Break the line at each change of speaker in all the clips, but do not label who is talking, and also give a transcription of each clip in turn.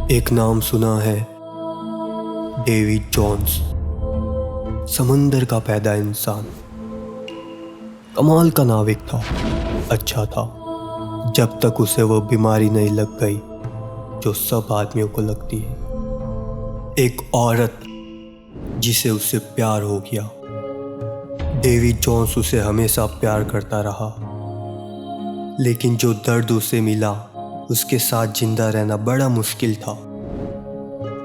एक नाम सुना है, डेविड जोन्स। समंदर का पैदा इंसान। कमाल का नाविक था, अच्छा था, जब तक उसे वो बीमारी नहीं लग गई जो सब आदमियों को लगती है। एक औरत जिसे उससे प्यार हो गया। डेविड जोन्स उसे हमेशा प्यार करता रहा, लेकिन जो दर्द उसे मिला उसके साथ जिंदा रहना बड़ा मुश्किल था।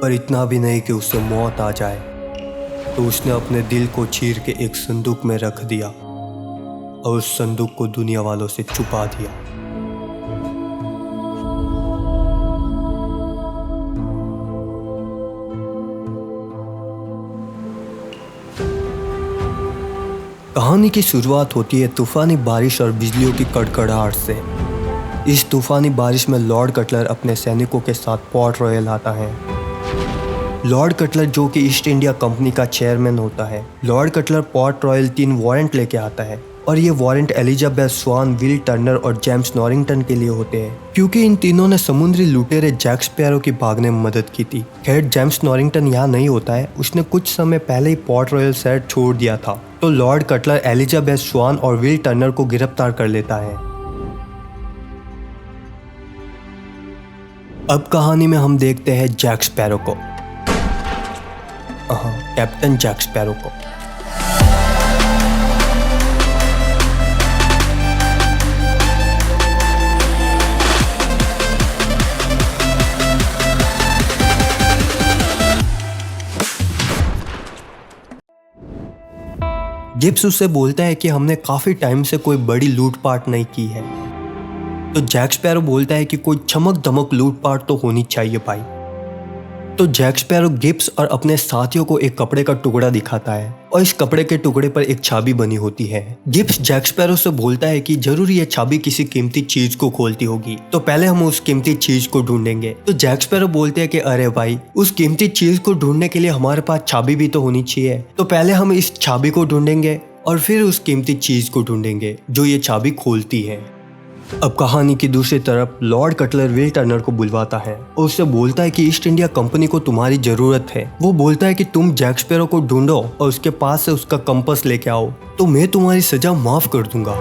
पर इतना भी नहीं कि उसे मौत आ जाए, तो उसने अपने दिल को चीर के एक संदूक में रख दिया और उस संदूक को दुनिया वालों से छुपा दिया। कहानी की शुरुआत होती है तूफानी बारिश और बिजलियों की कड़कड़ाहट से। इस तूफानी बारिश में लॉर्ड कटलर अपने सैनिकों के साथ पोर्ट रॉयल आता है। लॉर्ड कटलर जो कि ईस्ट इंडिया कंपनी का चेयरमैन होता है। Lord Cutler Port Royal 3 warrant लेके आता है और ये warrant Elizabeth Swann, Will Turner और जेम्स नॉरिंगटन के लिए होते हैं, क्योंकि इन तीनों ने समुद्री लुटेरे जैक स्पैरो की भागने में मदद की थी। खैर, जेम्स नॉरिंगटन यहाँ नहीं होता है, उसने कुछ समय पहले ही पोर्ट रॉयल शहर छोड़ दिया था। तो लॉर्ड कटलर एलिजाबेथ स्वान और विल टर्नर को गिरफ्तार कर लेता है। अब कहानी में हम देखते हैं जैक स्पैरो को, कैप्टन जैक स्पैरो को। गिब्स उससे बोलता है कि हमने काफी टाइम से कोई बड़ी लूटपाट नहीं की है। तो जैक स्पैरो बोलता है कि कोई चमक दमक लूटपाट तो होनी चाहिए भाई। तो जैक स्पैरो गिब्स और अपने साथियों को एक कपड़े का टुकड़ा दिखाता है और इस कपड़े के टुकड़े पर एक चाबी बनी होती है। गिब्स जैक स्पैरो से बोलता है कि जरूर ये चाबी किसी कीमती चीज को खोलती होगी, तो पहले हम उस कीमती चीज को ढूंढेंगे। तो जैक स्पैरो बोलते हैं कि अरे भाई, उस कीमती चीज को ढूंढने के लिए हमारे पास चाबी भी तो होनी चाहिए, तो पहले हम इस चाबी को ढूंढेंगे और फिर उस कीमती चीज को ढूंढेंगे जो ये चाबी खोलती है। अब कहानी की दूसरी तरफ लॉर्ड कटलर विल टर्नर को बुलवाता है और उससे बोलता है कि ईस्ट इंडिया कंपनी को तुम्हारी जरूरत है। वो बोलता है कि तुम जैक स्पैरो को ढूंढो और उसके पास से उसका कंपास लेके आओ, तो मैं तुम्हारी सजा माफ कर दूंगा।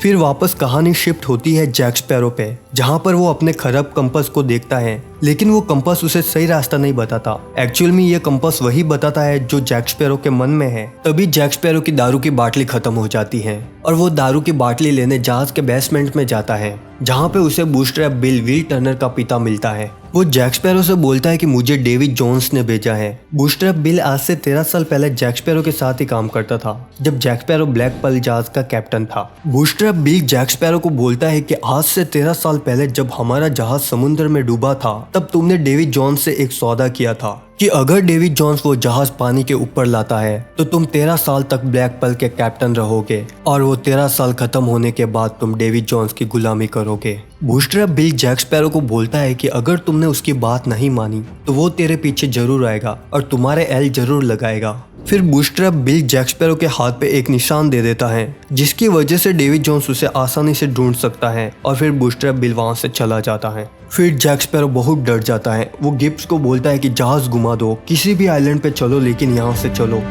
फिर वापस कहानी शिफ्ट होती है जैक स्पैरो पे, जहाँ पर वो अपने खराब कंपास को देखता है, लेकिन वो कंपास उसे सही रास्ता नहीं बताता। एक्चुअल में ये कंपास वही बताता है जो जैक स्पैरो के मन में है। तभी जैक स्पैरो की दारू की बाटली खत्म हो जाती है और वो दारू की बाटली लेने जहाज के बेसमेंट में जाता है, जहाँ पे उसे बूस्ट्रैप बिल, विल टर्नर का पिता मिलता है। वो जैक स्पैरो से बोलता है कि मुझे डेविड जोन्स ने भेजा है। बूस्ट्रैप बिल आज से 13 साल पहले जैक स्पैरो के साथ ही काम करता था, जब जैक स्पैरो ब्लैक पर्ल जहाज का कैप्टन था। बूस्ट्रैप बिल जैक स्पैरो को बोलता है कि आज से 13 साल पहले जब हमारा जहाज समुद्र में डूबा था, तब तुमने डेविड जोन्स से एक सौदा किया था कि अगर डेविड जोन्स वो जहाज पानी के ऊपर लाता है तो तुम 13 साल तक ब्लैक पर्ल के कैप्टन रहोगे और वो 13 साल खत्म होने के बाद तुम डेविड जोन्स की गुलामी करोगे। बूस्ट्रैप बिल जैक स्पैरो को बोलता है कि अगर तुमने उसकी बात नहीं मानी तो वो तेरे पीछे जरूर आएगा और तुम्हारे एल जरूर लगाएगा। फिर बूस्ट्रैप बिल जैक स्पैरो के हाथ पे एक निशान दे देता है, जिसकी वजह से डेविड जोन्स उसे आसानी से ढूंढ सकता है और फिर बूस्ट्रैप बिल वहां से चला जाता है। फिर जैक स्पैरो बहुत डर जाता है। वो गिब्स को बोलता है कि जहाज घुमा दो, किसी भी आइलैंड पे चलो, लेकिन यहाँ से चलो।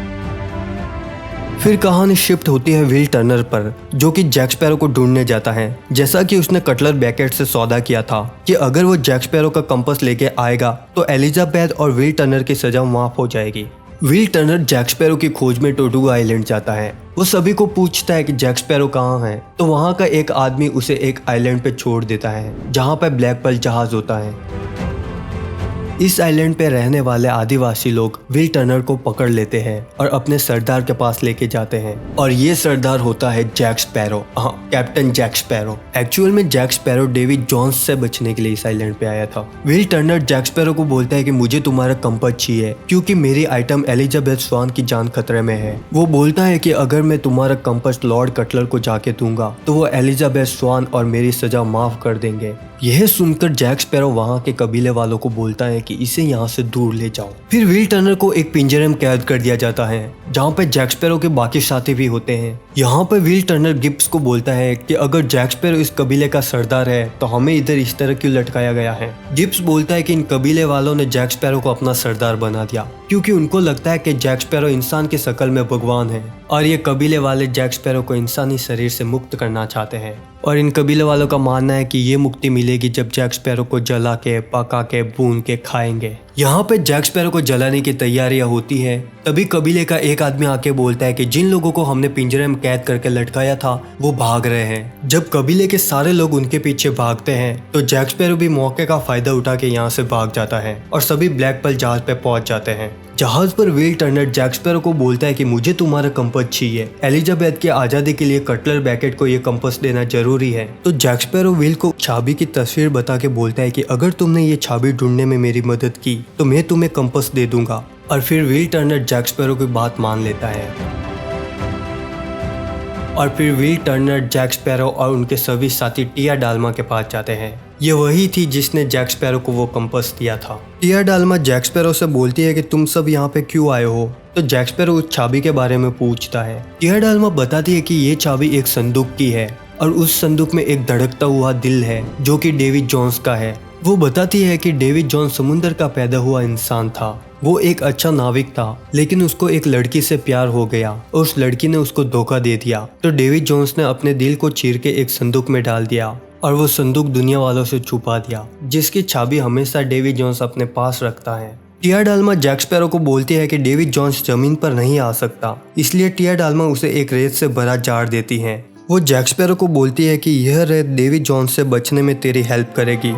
फिर कहानी शिफ्ट होती है विल टर्नर पर, जो कि जैक स्पैरो को ढूंढने जाता है। जैसा कि उसने कटलर बैकेट से सौदा किया था कि अगर वो जैक स्पैरो का कंपास लेके आएगा तो एलिजाबेथ और विल टर्नर की सजा माफ हो जाएगी। विल टर्नर जैक स्पैरो की खोज में टोर्टुगा आइलैंड जाता है। वो सभी को पूछता है कि जैक स्पैरो कहाँ है, तो वहाँ का एक आदमी उसे एक आइलैंड पे छोड़ देता है, जहाँ पे ब्लैक पर्ल जहाज होता है। इस आइलैंड पे रहने वाले आदिवासी लोग विल टर्नर को पकड़ लेते हैं और अपने सरदार के पास लेके जाते हैं, और ये सरदार होता है Jack Sparrow, captain Jack Sparrow. Actual में जैक स्पैरो डेविड जोन्स से बचने के लिए इस आइलैंड पे आया था। विल टर्नर जैक स्पैरो को बोलता है कि मुझे तुम्हारा कंपास चाहिए, क्योंकि मेरी आइटम एलिजाबेथ स्वान की जान खतरे में है। वो बोलता है कि अगर मैं तुम्हारा कंपास लॉर्ड कटलर को जाके दूंगा तो वो एलिजाबेथ स्वान और मेरी सजा माफ कर देंगे। यह सुनकर जैक स्पैरो वहाँ के कबीले वालों को बोलता है कि इसे यहाँ से दूर ले जाओ। फिर विल टर्नर को एक पिंजरे में कैद कर दिया जाता है, जहाँ पे जैक स्पैरो के बाकी साथी भी होते हैं। यहाँ पे व्हील टर्नर गिब्स को बोलता है कि अगर जैक स्पैरो इस कबीले का सरदार है तो हमें इधर इस तरह क्यों लटकाया गया है। गिब्स बोलता है कि इन कबीले वालों ने जैक स्पैरो को अपना सरदार बना दिया क्योंकि उनको लगता है कि जैक स्पैरो इंसान की शक्ल में भगवान है और ये कबीले वाले जैक स्पैरो को इंसानी शरीर से मुक्त करना चाहते हैं और इन कबीले वालों का मानना है कि ये मुक्ति मिलेगी जब जैक स्पैरो को जला के, पका के, भून के खाएंगे। यहाँ पे जैक स्पैरो को जलाने की तैयारियां होती है। तभी कबीले का एक आदमी आके बोलता है कि जिन लोगों को हमने पिंजरे में कैद करके लटकाया था वो भाग रहे हैं। जब कबीले के सारे लोग उनके पीछे भागते हैं तो जैक स्पैरो भी मौके का फायदा उठा के यहाँ से भाग जाता है और सभी ब्लैक पर्ल जहाज पे पहुंच जाते हैं। जहाज पर व्हील टर्नर जैक स्पैरो को बोलता है कि मुझे तुम्हारा कंपास चाहिए। एलिजाबेथ की आजादी के लिए कटलर बैकेट को ये कंपास देना जरूरी है। तो जैक स्पैरो व्हील को चाबी की तस्वीर बता के बोलता है कि अगर तुमने ये चाबी ढूंढने में मेरी मदद की तो मैं तुम्हें कंपास दे दूंगा। और फिर व्हील टर्नर जैक स्पैरो की बात मान लेता है और फिर व्हील टर्नर जैक स्पैरो और उनके सभी साथी टिया डाल्मा के पास जाते हैं। ये वही थी जिसने जैक स्पैरो को वो कंपास दिया था। टिया डाल्मा जैक स्पैरो से बोलती है कि तुम सब यहाँ पे क्यों आए हो। तो जैक स्पैरो उस चाबी के बारे में पूछता है। टिया डाल्मा बताती है कि ये चाबी एक संदूक की है और उस संदूक में एक धड़कता हुआ दिल है जो कि डेविड जोन्स का है। वो बताती है कि डेविड जोन्स समुंदर का पैदा हुआ इंसान था। वो एक अच्छा नाविक था लेकिन उसको एक लड़की से प्यार हो गया और उस लड़की ने उसको धोखा दे दिया। तो डेविड जोन्स ने अपने दिल को चीर के एक संदूक में डाल दिया और वो संदूक दुनिया वालों से छुपा दिया जिसकी चाबी हमेशा डेविड जोन्स अपने पास रखता है। टिया डाल्मा जैक स्पैरो को बोलती है कि डेविड जोन्स जमीन पर नहीं आ सकता, इसलिए टिया डाल्मा उसे एक रेत से भरा जार देती है। वो जैक स्पैरो को बोलती है कि यह रेत डेविड जोन्स से बचने में तेरी हेल्प करेगी।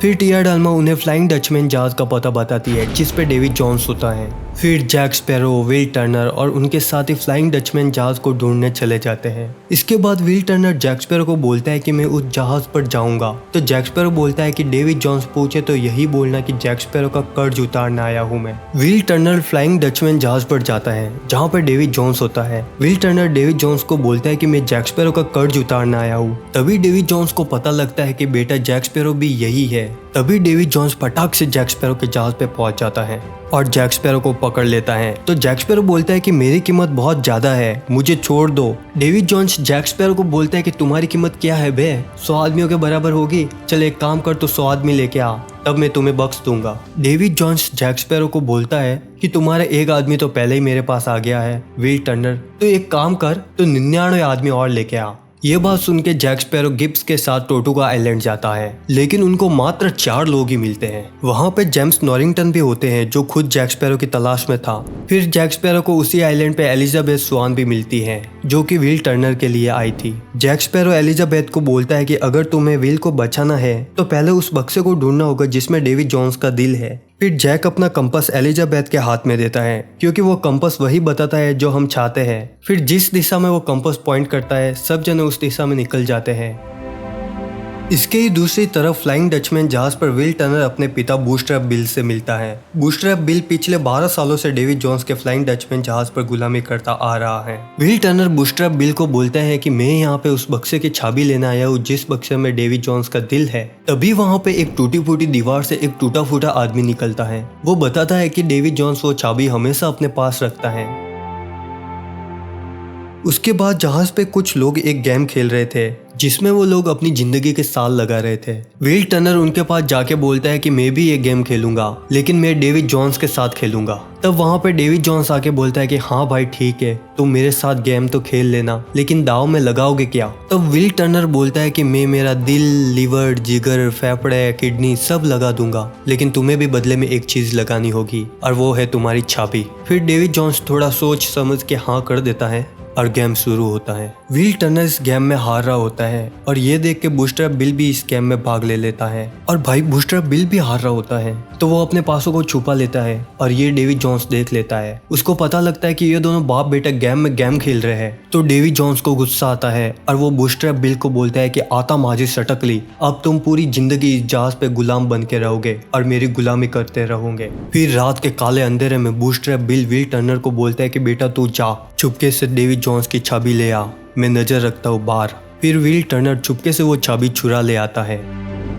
फिर टिया डाल्मा उन्हें फ्लाइंग डचमैन जहाज का पता बताती है जिस पे डेविड जोन्स होता है। फिर जैक स्पैरो, व्हील टर्नर और उनके साथी फ्लाइंग डचमैन जहाज को ढूंढने चले जाते हैं। इसके बाद व्हील टर्नर जैक स्पैरो को बोलता है कि मैं उस जहाज पर जाऊंगा। तो जैक स्पैरो बोलता है कि डेविड जोन्स पूछे तो यही बोलना कि जैक स्पैरो का कर्ज उतारने आया हूँ मैं। व्हील टर्नर फ्लाइंग डचमैन जहाज पर जाता है जहाँ पर डेविड जोन्स होता है। व्हील टर्नर डेविड जोन्स को बोलता है कि मैं जैक स्पैरो का कर्ज उतारने आया हूँ। तभी डेविड जोन्स को पता लगता है कि बेटा जैक स्पैरो भी यही है। तभी डेविड जोन्स फटाक से जैक स्पैरो के जहाज पे पहुंच जाता है और जैक स्पैरो को पकड़ लेता है। तो जैक स्पैरो बोलता है कि मेरी कीमत बहुत ज्यादा है, मुझे छोड़ दो। डेविड जोन्स जैक स्पैरो को बोलता है कि तुम्हारी कीमत क्या है बे, 100 आदमियों के बराबर होगी। चल एक काम कर, तो 100 आदमी लेके आ, तब मैं तुम्हें बख्श दूंगा। डेविड जोन्स जैक स्पैरो को बोलता है कि तुम्हारा एक आदमी तो पहले ही मेरे पास आ गया है व्हील टर्नर, तो एक काम कर, तो 99 आदमी और लेके आ। ये बात सुन के जैक स्पैरो गिब्स के साथ टोर्टुगा आइलैंड जाता है लेकिन उनको मात्र 4 लोग ही मिलते हैं। वहाँ पे जेम्स नॉरिंगटन भी होते हैं जो खुद जैक स्पैरो की तलाश में था। फिर जैक स्पैरो को उसी आइलैंड पे एलिजाबेथ स्वान भी मिलती है जो कि व्हील टर्नर के लिए आई थी। जैक स्पैरो एलिजाबेथ को बोलता है कि अगर तुम्हें व्हील को बचाना है तो पहले उस बक्से को ढूंढना होगा जिसमें डेविड जोन्स का दिल है। फिर जैक अपना कंपास एलिजाबेथ के हाथ में देता है क्योंकि वो कंपास वही बताता है जो हम चाहते हैं। फिर जिस दिशा में वो कंपास पॉइंट करता है सब जने उस दिशा में निकल जाते हैं। इसके ही दूसरी तरफ फ्लाइंग डचमैन जहाज पर व्हील टर्नर अपने पिता बूस्ट्रैप बिल से मिलता है। बूस्ट्रैप बिल पिछले 12 सालों से डेविड जोन्स के फ्लाइंग डचमैन जहाज पर गुलामी करता आ रहा है। व्हील टर्नर बूस्ट्रैप बिल को बोलता है कि मैं यहाँ पे उस बक्से की चाबी लेने आया हूँ जिस बक्से में डेविड जोन्स का दिल है। तभी वहाँ पे एक टूटी फूटी दीवार से एक टूटा फूटा आदमी निकलता है। वो बताता है कि डेविड जोन्स वो चाबी हमेशा अपने पास रखता है। उसके बाद जहाज पे कुछ लोग एक गेम खेल रहे थे जिसमें वो लोग अपनी जिंदगी के साल लगा रहे थे। व्हील टर्नर उनके पास जाके बोलता है कि मैं भी ये गेम खेलूंगा लेकिन मैं डेविड जोन्स के साथ खेलूंगा। तब वहाँ पे डेविड जोन्स आके बोलता है कि हाँ भाई ठीक है, तुम मेरे साथ गेम तो खेल लेना लेकिन दाव में लगाओगे क्या। तब व्हील टर्नर बोलता है कि मैं मेरा दिल, लीवर, जिगर, फेफड़े, किडनी सब लगा दूंगा लेकिन तुम्हें भी बदले में एक चीज लगानी होगी और वो है तुम्हारी चाबी। फिर डेविड जोन्स थोड़ा सोच समझ के हाँ कर देता है और गेम शुरू होता है। व्हील टर्नर इस गेम में हार रहा होता है और ये देख के बूस्ट्रैप बिल भी इस गेम में भाग ले लेता है और भाई बूस्ट्रैप बिल भी हार रहा होता है तो वो अपने पासों को छुपा लेता है और ये डेविड जोन्स देख लेता है। उसको पता लगता है कि ये दोनों बाप बेटा गेम में गेम खेल रहे हैं। तो डेविड जोन्स को गुस्सा आता है और वो बूस्ट्रैप बिल को बोलता है कि आता माझी सटकली, अब तुम पूरी जिंदगी इस जहाज पे गुलाम बन के रहोगे और मेरी गुलामी करते रहोगे। फिर रात के काले अंधेरे में बूस्ट्रैप बिल व्हील टर्नर को बोलता है कि बेटा तू जा, चुपके से डेविड जोन्स की चाबी ले आ, मैं नजर रखता हूँ बाहर। फिर व्हील टर्नर चुपके से वो चाबी चुरा ले आता है।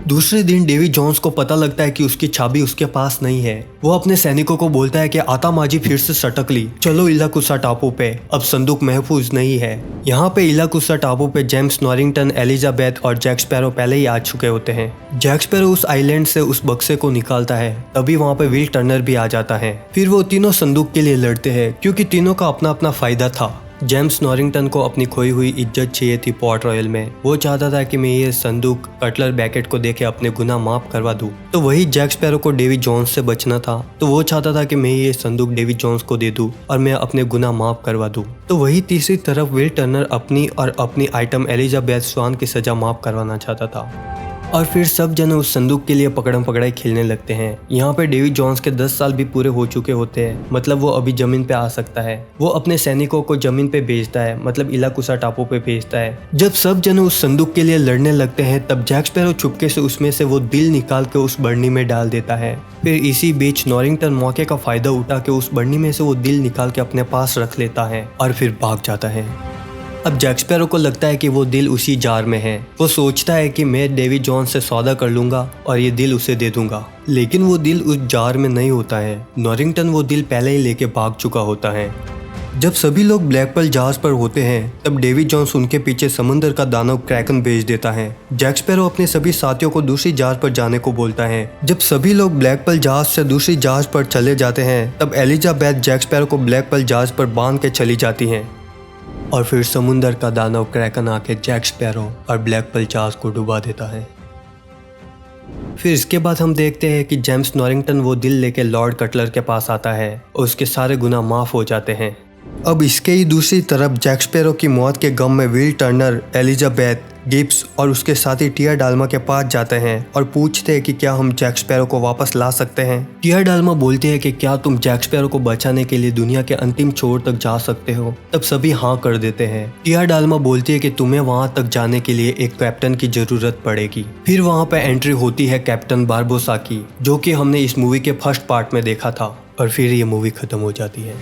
दूसरे दिन डेवी जॉन्स को पता लगता है कि उसकी चाबी उसके पास नहीं है। वो अपने सैनिकों को बोलता है कि आतामाजी फिर से सटक ली, चलो इलाकुसा टापू पे, अब संदूक महफूज नहीं है। यहाँ पे इलाकुसा टापू पे जेम्स नॉरिंगटन, एलिजाबेथ और जैक स्पैरो पहले ही आ चुके होते हैं। जैक स्पैरो उस आइलैंड से उस बक्से को निकालता है, तभी वहाँ पे विल टर्नर भी आ जाता है। फिर वो तीनों संदूक के लिए लड़ते हैं, क्योंकि तीनों का अपना अपना फायदा था। जेम्स नॉरिंगटन को अपनी खोई हुई इज्जत चाहिए थी पोर्ट रॉयल में। वो चाहता था कि मैं ये संदूक कटलर बैकेट को देके अपने गुनाह माफ करवा दूं। तो वही जैक स्पैरो को डेवी जॉन्स से बचना था, तो वो चाहता था कि मैं ये संदूक डेवी जॉन्स को दे दूं और मैं अपने गुनाह माफ करवा दूं। तो वही तीसरी तरफ विल टर्नर अपनी और अपनी आइटम एलिजाबेथ स्वान की सजा माफ करवाना चाहता था। और फिर सब जने उस संदूक के लिए पकड़म पकड़ाई खेलने लगते हैं। यहाँ पे डेवी जॉन्स के 10 साल भी पूरे हो चुके होते हैं, मतलब वो अभी जमीन पे आ सकता है। वो अपने सैनिकों को जमीन पे भेजता है, मतलब इलाकुसा टापू पे भेजता है। जब सब जने उस संदूक के लिए लड़ने लगते हैं, तब जैक स्पैरो चुपके से उसमें से वो दिल निकाल के उस बर्नी में डाल देता है। फिर इसी बीच नॉरिंगटन मौके का फायदा उठा के उस बर्नी में से वो दिल निकाल के अपने पास रख लेता है और फिर भाग जाता है। अब जैक स्पैरो को लगता है कि वो दिल उसी जार में है। वो सोचता है कि मैं डेवी जॉन्स से सौदा कर लूंगा और ये दिल उसे दे दूंगा, लेकिन वो दिल उस जार में नहीं होता है। नॉरिंगटन वो दिल पहले ही लेके भाग चुका होता है। जब सभी लोग ब्लैक पर्ल जहाज पर होते हैं, तब डेवी जॉन्स उनके पीछे समुद्र का दानव क्रैकन भेज देता है। जैक स्पैरो अपने सभी साथियों को दूसरी जहाज पर जाने को बोलता है। जब सभी लोग ब्लैक पर्ल जहाज से दूसरी जहाज पर चले जाते हैं, तब एलिजाबेथ जैक स्पैरो को ब्लैक पर्ल जहाज पर बांध के चली जाती हैं। और फिर समुंदर का दानव क्रैकन आके जैक स्पैरो और ब्लैक पर्ल जहाज को डुबा देता है। फिर इसके बाद हम देखते हैं कि जेम्स नॉरिंगटन वो दिल लेके लॉर्ड कटलर के पास आता है और उसके सारे गुनाह माफ हो जाते हैं। अब इसके ही दूसरी तरफ जैक स्पैरो की मौत के गम में विल टर्नर, एलिजाबेथ, गिब्स और उसके साथी टिया डाल्मा के पास जाते हैं और पूछते हैं कि क्या हम जैक स्पैरो को वापस ला सकते हैं। टिया डाल्मा बोलती है कि क्या तुम जैक स्पैरो को बचाने के लिए दुनिया के अंतिम छोर तक जा सकते हो। तब सभी हाँ कर देते हैं। टिया डाल्मा बोलती है कि तुम्हें वहां तक जाने के लिए एक कैप्टन की जरूरत पड़ेगी। फिर वहां पे एंट्री होती है कैप्टन बारबोसा की, जो कि हमने इस मूवी के फर्स्ट पार्ट में देखा था। और फिर ये मूवी खत्म हो जाती है।